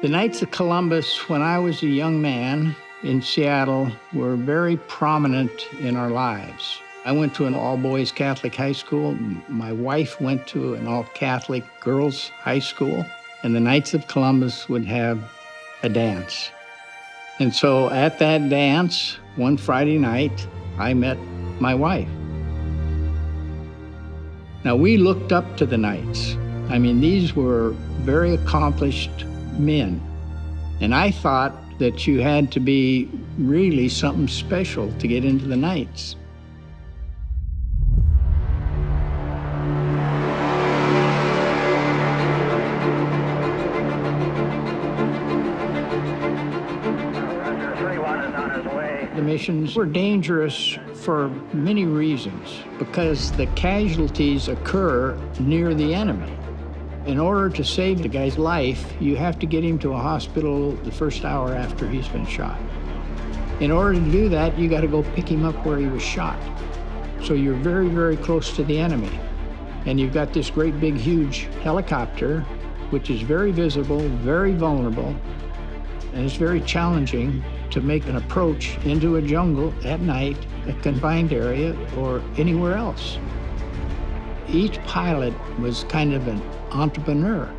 The Knights of Columbus, when I was a young man in Seattle, were very prominent in our lives. I went to an all-boys Catholic high school. My wife went to an all-Catholic girls' high school, and the Knights of Columbus would have a dance. And so at that dance, one Friday night, I met my wife. Now, we looked up to the Knights. I mean, these were very accomplished men. And I thought that you had to be really something special to get into the Knights. The missions were dangerous for many reasons, because the casualties occur near the enemy. In order to save the guy's life, you have to get him to a hospital the first hour after he's been shot. In order to do that, you got to go pick him up where he was shot. So you're very, very close to the enemy. And you've got this great big huge helicopter, which is very visible, very vulnerable, and it's very challenging to make an approach into a jungle at night, a confined area, or anywhere else. Each pilot was kind of an entrepreneur.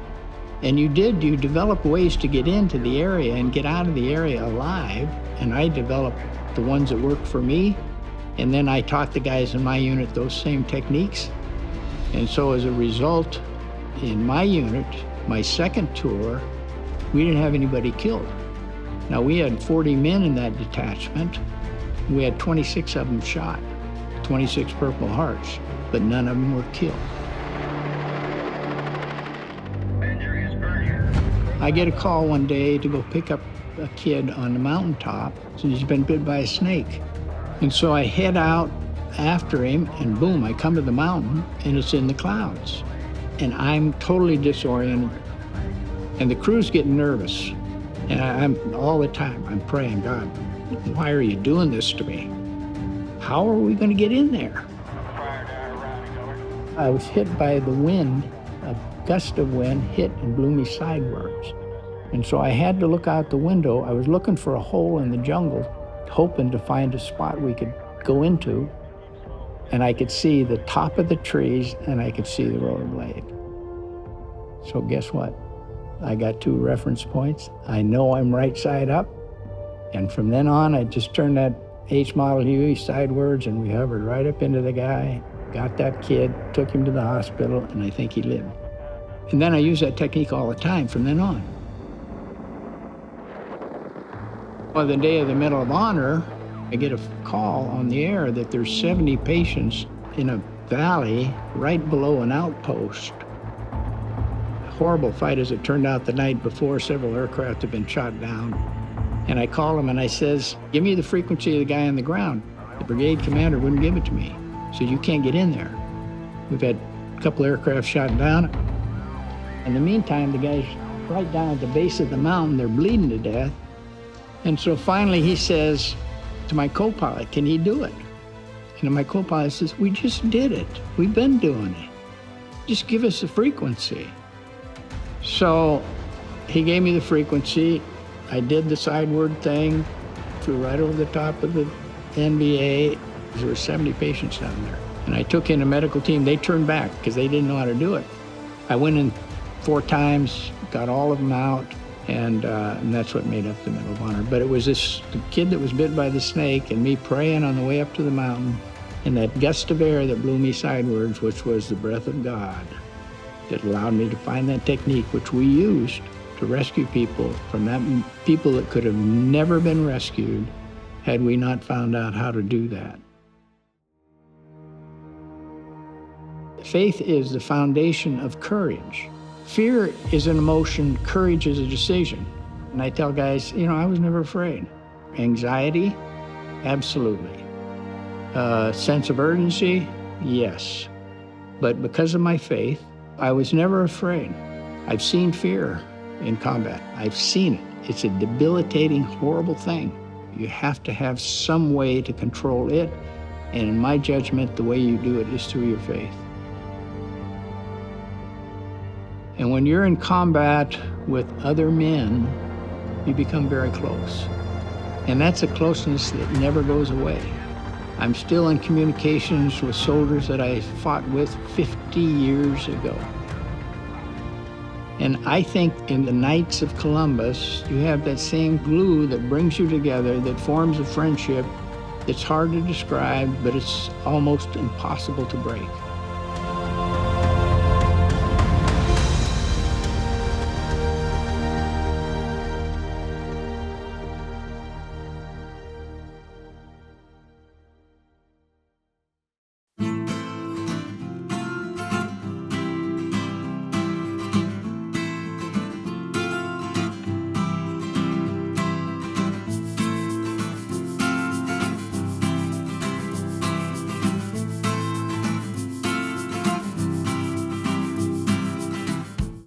And you develop ways to get into the area and get out of the area alive. And I developed the ones that worked for me. And then I taught the guys in my unit those same techniques. And so as a result, in my unit, my second tour, we didn't have anybody killed. Now, we had 40 men in that detachment. We had 26 of them shot, 26 Purple Hearts, but none of them were killed. I get a call one day to go pick up a kid on the mountaintop, and he's been bit by a snake. And so I head out after him, and boom, I come to the mountain, and it's in the clouds. And I'm totally disoriented, and the crew's getting nervous. And I'm all the time, I'm praying, God, why are you doing this to me? How are we going to get in there? I was hit by the wind. A gust of wind hit and blew me sideways. And so I had to look out the window. I was looking for a hole in the jungle, hoping to find a spot we could go into. And I could see the top of the trees, and I could see the rollerblade. So guess what? I got 2 reference points. I know I'm right side up. And from then on, I just turned that H model Huey sidewards, and we hovered right up into the guy, got that kid, took him to the hospital, and I think he lived. And then I use that technique all the time from then on. On the day of the Medal of Honor, I get a call on the air that there's 70 patients in a valley right below an outpost. Horrible fight, as it turned out, the night before. Several aircraft had been shot down. And I call him and I says, give me the frequency of the guy on the ground. The brigade commander wouldn't give it to me. He said, you can't get in there. We've had a couple aircraft shot down. In the meantime, the guy's right down at the base of the mountain. They're bleeding to death. And so finally he says to my co-pilot, can he do it? And my co-pilot says, we just did it. We've been doing it. Just give us the frequency. So he gave me the frequency. I did the sideward thing, flew right over the top of the NBA. There were 70 patients down there. And I took in a medical team. They turned back because they didn't know how to do it. I went in 4 times, got all of them out, and that's what made up the Medal of Honor. But it was the kid that was bit by the snake and me praying on the way up to the mountain, and that gust of air that blew me sidewards, which was the breath of God, that allowed me to find that technique, which we used to rescue people from that, people that could have never been rescued had we not found out how to do that. Faith is the foundation of courage. Fear is an emotion, courage is a decision. And I tell guys, I was never afraid. Anxiety, absolutely. Sense of urgency, yes. But because of my faith, I was never afraid. I've seen fear in combat. I've seen it. It's a debilitating, horrible thing. You have to have some way to control it. And in my judgment, the way you do it is through your faith. And when you're in combat with other men, you become very close. And that's a closeness that never goes away. I'm still in communications with soldiers that I fought with 50 years ago. And I think in the Knights of Columbus, you have that same glue that brings you together, that forms a friendship that's hard to describe, but it's almost impossible to break.